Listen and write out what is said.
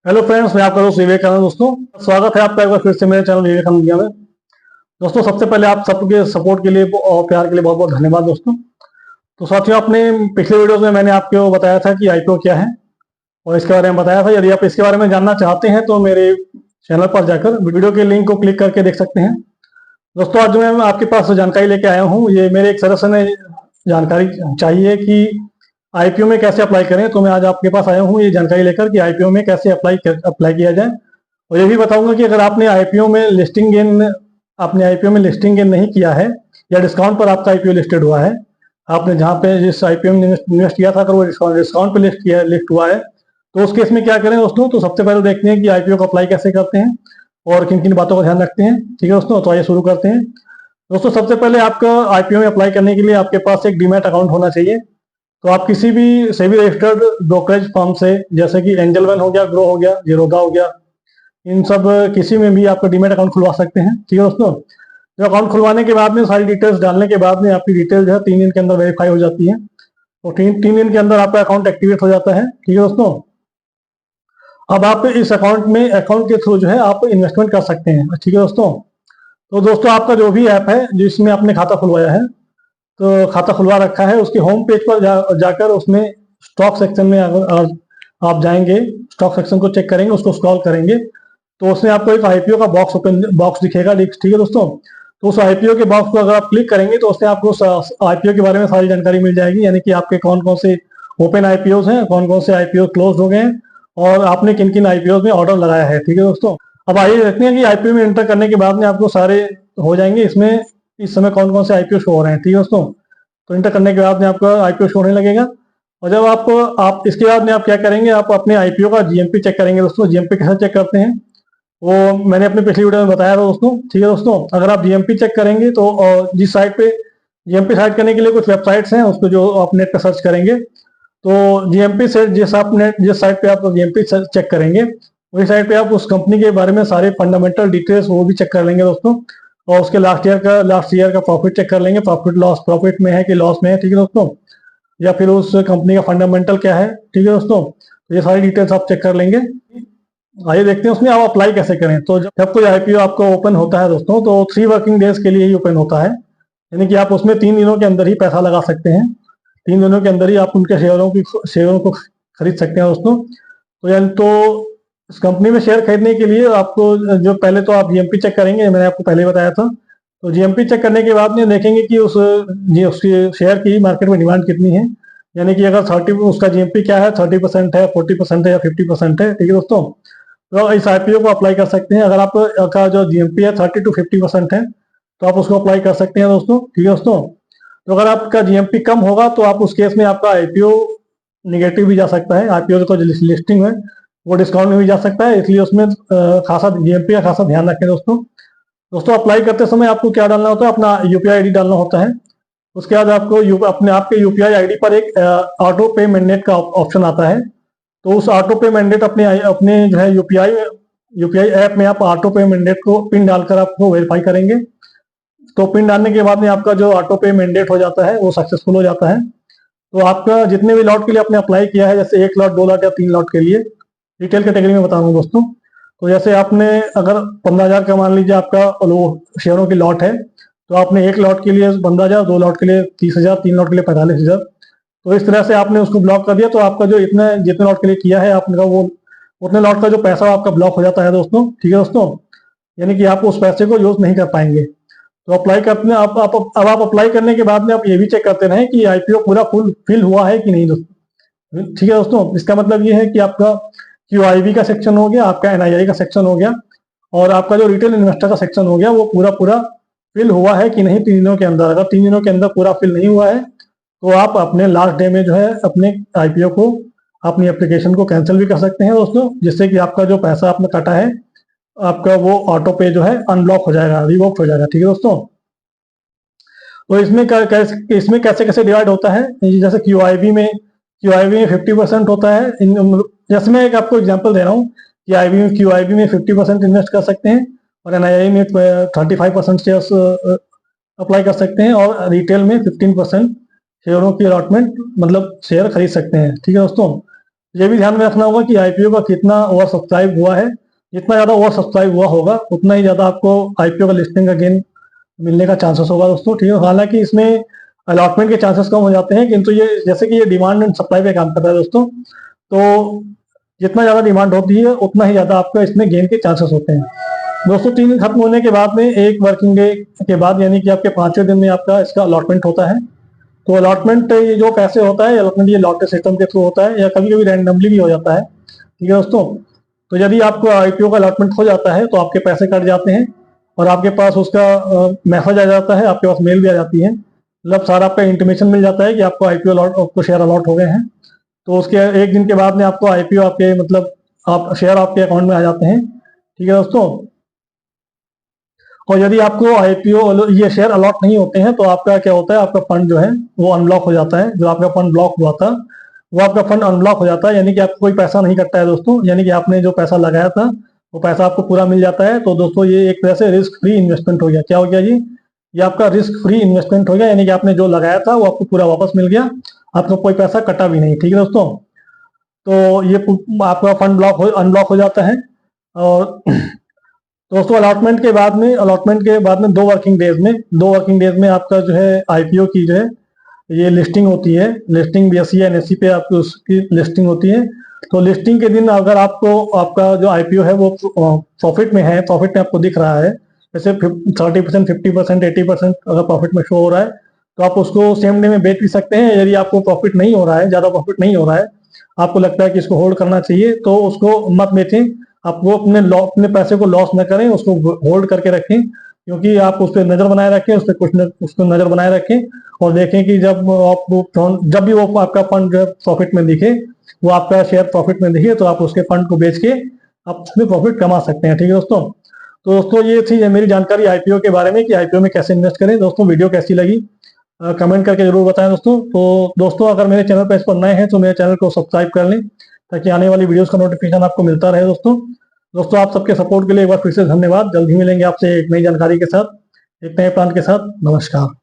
Hello friends, मैं आपका दोस्त विवेकानंद। दोस्तों, स्वागत है आपका एक बार फिर से मेरे चैनल विवेकानंद इंडिया में। दोस्तों, सबसे पहले आप सबके सपोर्ट के लिए और प्यार के लिए बहुत बहुत धन्यवाद दोस्तों। तो साथियों, अपने पिछले वीडियोस में मैंने आपको बताया था कि आईपीओ क्या है और इसके बारे में बताया था। यदि आप इसके बारे में जानना चाहते हैं तो मेरे चैनल पर जाकर वीडियो के लिंक को क्लिक करके देख सकते हैं। दोस्तों, आज मैं आपके पास जानकारी लेके आया हूँ। ये मेरे एक सदस्य ने जानकारी चाहिए कि आईपीओ में कैसे अप्लाई करें, तो मैं आज आपके पास आया हूँ ये जानकारी लेकर कि आईपीओ में कैसे अप्लाई किया जाए। और ये भी बताऊंगा कि अगर आपने आईपीओ में लिस्टिंग गेन नहीं किया है या डिस्काउंट पर आपका आईपीओ लिस्टेड हुआ है, आपने जहाँ पे जिस आईपीओ में इन्वेस्ट किया था अगर वो डिस्काउंट पे लिस्ट हुआ है, तो उस केस में क्या करें दोस्तों। तो सबसे पहले देखते हैं कि आईपीओ को अप्लाई कैसे करते हैं और किन किन बातों का ध्यान रखते हैं। ठीक है दोस्तों, तो आइए शुरू करते हैं। दोस्तों, सबसे पहले आपका आईपीओ में अप्लाई करने के लिए आपके पास एक डीमैट अकाउंट होना चाहिए। तो आप किसी भी सेबी रजिस्टर्ड ब्रोकरेज फर्म से, जैसे कि एंजल वन हो गया, ग्रो हो गया, जीरोधा हो गया, इन सब किसी में भी आपका डीमैट अकाउंट खुलवा सकते हैं। ठीक है दोस्तों, जो अकाउंट खुलवाने के बाद में सारी डिटेल्स डालने के बाद में आपकी डिटेल जो है 3 दिन के अंदर वेरीफाई हो जाती है। तो तीन दिन के अंदर आपका अकाउंट एक्टिवेट हो जाता है। ठीक है दोस्तों, अब आप इस अकाउंट के थ्रू जो है आप इन्वेस्टमेंट कर सकते हैं। ठीक है दोस्तों, तो दोस्तों आपका जो भी ऐप है जिसमें आपने खाता खुलवाया है, तो खाता खुलवा रखा है, उसके होम पेज पर जाकर उसमें स्टॉक सेक्शन में अगर आप जाएंगे, स्टॉक सेक्शन को चेक करेंगे, उसको स्क्रॉल करेंगे, तो उसमें आपको एक आईपीओ का बॉक्स दिखेगा। ठीक है दोस्तों, तो उस आईपीओ के बॉक्स को अगर आप क्लिक करेंगे तो उसमें आपको आईपीओ के बारे में सारी जानकारी मिल जाएगी, यानी कि आपके कौन कौन से ओपन आईपीओ हैं, कौन कौन से आईपीओ क्लोज हो गए हैं और आपने किन किन आईपीओ में ऑर्डर लगाया है। ठीक है दोस्तों, अब आइए देखते हैं कि आईपीओ में एंटर करने के बाद में आपको सारे हो जाएंगे इसमें इस समय कौन कौन से आईपीओ शो हो रहे हैं। ठीक है दोस्तों, तो इंटर करने के बाद में आपका आईपीओ शो होने लगेगा। और जब आप इसके बाद में आप क्या करेंगे, आप अपने आईपीओ का जीएमपी चेक करेंगे। दोस्तों, जीएमपी कैसे चेक करते हैं वो मैंने अपनी पिछली वीडियो में बताया था दोस्तों। ठीक है दोस्तों, अगर आप जीएमपी चेक करेंगे तो जिस साइट पे जीएमपी साइट करने के लिए कुछ वेबसाइट्स हैं, उसको जो आप नेट पर सर्च करेंगे, तो जीएमपी से जिस साइट पे आप जीएमपी चेक करेंगे वही साइट पे आप उस कंपनी के बारे में सारे फंडामेंटल डिटेल्स वो भी चेक कर लेंगे दोस्तों। और उसके लास्ट ईयर का प्रॉफिट चेक कर लेंगे, प्रॉफिट में है कि लॉस में है। ठीक है दोस्तों, या फिर उस कंपनी का फंडामेंटल क्या है। ठीक है दोस्तों, तो ये सारी डिटेल्स आप चेक कर लेंगे। आइए देखते हैं उसमें आप अप्लाई कैसे करें। तो जब कोई आईपीओ आपका ओपन होता है दोस्तों, तो 3 वर्किंग डेज के लिए ही ओपन होता है, यानी कि आप उसमें 3 दिनों के अंदर ही पैसा लगा सकते हैं। 3 दिनों के अंदर ही आप उनके शेयरों को खरीद सकते हैं दोस्तों। तो यानी तो इस कंपनी में शेयर खरीदने के लिए आपको जो पहले तो आप जीएमपी चेक करेंगे, मैंने आपको पहले बताया था। तो जीएमपी चेक करने के बाद में देखेंगे कि उसकी शेयर की मार्केट में डिमांड कितनी है, यानी कि अगर 30 उसका जीएमपी क्या है, 30% है, 40% है या 50% है। ठीक है दोस्तों, तो इस आईपीओ को अप्लाई कर सकते हैं। अगर आपका जो जीएमपी है 30 to 50% है, तो आप उसको अप्लाई कर सकते हैं दोस्तों। ठीक है दोस्तों, तो अगर आपका जीएमपी कम होगा तो आप उस केस में आपका आईपीओ निगेटिव भी जा सकता है। आईपीओ का जो लिस्टिंग है वो डिस्काउंट में भी जा सकता है, इसलिए उसमें खासा जीएमपी का खासा ध्यान रखें दोस्तों। दोस्तों, अप्लाई करते समय आपको क्या डालना होता है, अपना यूपीआई आईडी डालना होता है। उसके बाद आपको अपने आपके यूपीआई आईडी पर एक ऑटो पे मैंडेट का ऑप्शन आता है। तो उस ऑटो पे मैंडेट अपने अपने जो है यूपीआई ऐप में आप ऑटो पे मैंडेट को पिन डालकर आपको वेरीफाई करेंगे। तो पिन डालने के बाद में आपका जो ऑटो पे मैंडेट हो जाता है वो सक्सेसफुल हो जाता है। तो आपका जितने भी लॉट के लिए आपने अप्लाई किया है, जैसे 1 लॉट, 2 लॉट या 3 लॉट के लिए, रिटेल कैटेगरी में बताऊंगा दोस्तों। तो जैसे आपने अगर 15,000 का मान लीजिए आपका शेयरों की लॉट है, तो आपने 1 लॉट के लिए 15,000, 2 लॉट के लिए 30,000, 3 लॉट के लिए 45,000, तो इस तरह से आपने उसको ब्लॉक कर दिया। तो आपका जो जितने लॉट के लिए किया है आपने वो उतने लॉट का जो पैसा आपका ब्लॉक हो जाता है दोस्तों। ठीक है दोस्तों, यानी कि आप उस पैसे को यूज नहीं कर पाएंगे। तो अप्लाई करते अब आप अप्लाई करने के बाद में आप ये भी चेक करते रहें कि आईपीओ पूरा फुल फिल हुआ है कि नहीं दोस्तों। ठीक है दोस्तों, इसका मतलब ये है कि आपका क्यूआईबी का सेक्शन हो गया, आपका एनआईआई का सेक्शन हो गया और आपका जो रिटेल इन्वेस्टर का सेक्शन हो गया, वो पूरा पूरा फिल हुआ है कि नहीं 3 दिनों के अंदर। अगर 3 दिनों के अंदर पूरा फिल नहीं हुआ है तो आप अपने लास्ट डे में जो है अपने आईपीओ को, अपनी एप्लीकेशन को कैंसिल भी कर सकते हैं दोस्तों, जिससे कि आपका जो पैसा आपने काटा है आपका वो ऑटो पे जो है अनब्लॉक हो जाएगा, रिवोक हो जाएगा। ठीक है दोस्तों, तो इसमें कैसे कैसे डिवाइड होता है, जैसे क्यूआईबी में 50% होता है। जैसे मैं एक आपको एग्जांपल दे रहा हूँ कि क्यूआईबी में 50% इन्वेस्ट कर सकते हैं और एनआईआई में 35% शेयर्स अप्लाई कर सकते हैं और रिटेल में 15% शेयरों की अलॉटमेंट मतलब शेयर खरीद सकते हैं। ठीक है दोस्तों, ये भी ध्यान में रखना होगा कि आईपीओ का कितना ओवर सब्सक्राइब हुआ है। जितना ज़्यादा ओवर सब्सक्राइब हुआ होगा उतना ही ज़्यादा आपको आईपीओ का लिस्टिंग का गेन मिलने का चांसेस होगा दोस्तों, ठीक है। हालांकि इसमें अलॉटमेंट के चांसेस कम हो जाते हैं, किंतु ये जैसे कि ये डिमांड एंड सप्लाई पे काम करता है दोस्तों, तो जितना ज़्यादा डिमांड होती है उतना ही ज़्यादा आपका इसमें गेन के चांसेस होते हैं दोस्तों। 3 दिन खत्म होने के बाद में एक वर्किंग डे के बाद यानी कि आपके 5वें दिन में आपका इसका अलॉटमेंट होता है। तो अलॉटमेंट ये जो पैसे होता है अलॉटमेंट ये लॉटरी सिस्टम के थ्रू होता है या कभी कभी रैंडमली भी हो जाता है, ठीक है दोस्तों। तो यदि आपको आईपीओ का अलॉटमेंट हो जाता है तो आपके पैसे कट जाते हैं और आपके पास उसका मैसेज आ जाता है, आपके पास मेल भी आ जाती है, मतलब सारा आपका इंटीमेशन मिल जाता है कि आपको आईपीओ आपको शेयर अलॉट हो गए हैं। तो उसके एक दिन के बाद में आपको आईपीओ आपके मतलब आप शेयर आपके अकाउंट में आ जाते हैं, ठीक है दोस्तों। और यदि आपको आईपीओ ये शेयर अलॉट नहीं होते हैं तो आपका क्या होता है, आपका फंड जो है वो अनब्लॉक हो जाता है। जो आपका फंड ब्लॉक हुआ था वो आपका फंड अनब्लॉक हो जाता है, यानी कि आपको कोई पैसा नहीं कटता है दोस्तों, यानी कि आपने जो पैसा लगाया था वो पैसा आपको पूरा मिल जाता है। तो दोस्तों ये एक तरह से रिस्क फ्री इन्वेस्टमेंट हो गया। क्या हो गया जी, ये आपका रिस्क फ्री इन्वेस्टमेंट हो गया, यानी कि आपने जो लगाया था वो आपको पूरा वापस मिल गया, आपको कोई पैसा कटा भी नहीं, ठीक है दोस्तों। तो ये आपका फंड अनब्लॉक हो जाता है। और दोस्तों अलॉटमेंट के बाद में 2 वर्किंग डेज में आपका जो है आईपीओ की जो है ये लिस्टिंग होती है। लिस्टिंग बीएसई या एनएसई पे आपकी उसकी लिस्टिंग होती है। तो लिस्टिंग के दिन अगर आपको आपका जो आईपीओ है वो प्रॉफिट में है, प्रॉफिट में आपको दिख रहा है, जैसे 30%, 50%, 80% अगर प्रॉफिट में शो हो रहा है तो आप उसको सेम डे में बेच भी सकते हैं। यदि आपको प्रॉफिट नहीं हो रहा है, ज़्यादा प्रॉफिट नहीं हो रहा है, आपको लगता है कि इसको होल्ड करना चाहिए तो उसको मत बेचें। आप वो अपने पैसे को लॉस न करें, उसको होल्ड करके रखें, क्योंकि आप उस पर नज़र बनाए रखें, उस पर उसको नज़र बनाए रखें और देखें कि जब भी वो आपका फंड जो है प्रॉफिट में दिखे, वो आपका शेयर प्रॉफिट में दिखे तो आप उसके फंड को बेच के आप उसमें प्रॉफिट कमा सकते हैं, ठीक है दोस्तों। तो दोस्तों ये थी मेरी जानकारी आईपीओ के बारे में कि आईपीओ में कैसे इन्वेस्ट करें। दोस्तों वीडियो कैसी लगी कमेंट करके जरूर बताएं दोस्तों। तो दोस्तों अगर मेरे चैनल पर इस पर नए हैं तो मेरे चैनल को सब्सक्राइब कर लें ताकि आने वाली वीडियोस का नोटिफिकेशन आपको मिलता रहे दोस्तों आप सबके सपोर्ट के लिए एक बार फिर से धन्यवाद। जल्द ही मिलेंगे आपसे एक नई जानकारी के साथ, एक नए प्लान के साथ। नमस्कार।